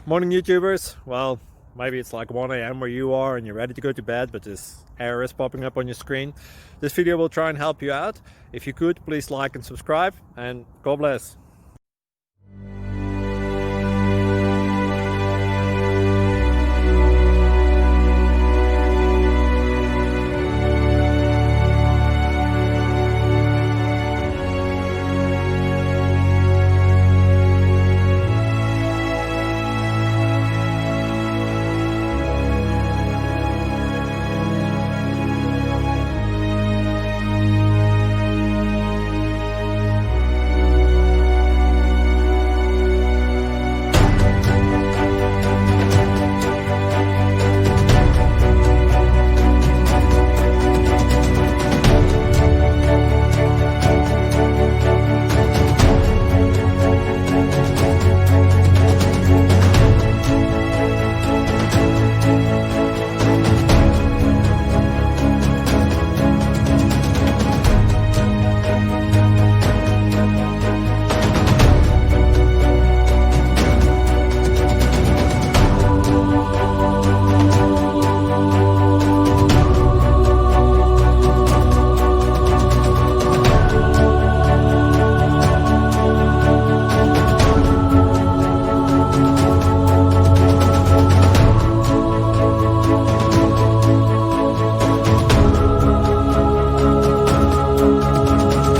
Morning YouTubers. Well, maybe it's like 1 a.m. where you are and you're ready to go to bed, but this error is popping up on your screen. This video will try and help you out. If you could, please like and subscribe, and God bless.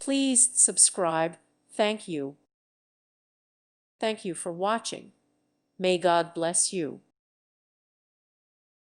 Please subscribe. Thank you. Thank you for watching. May God bless you.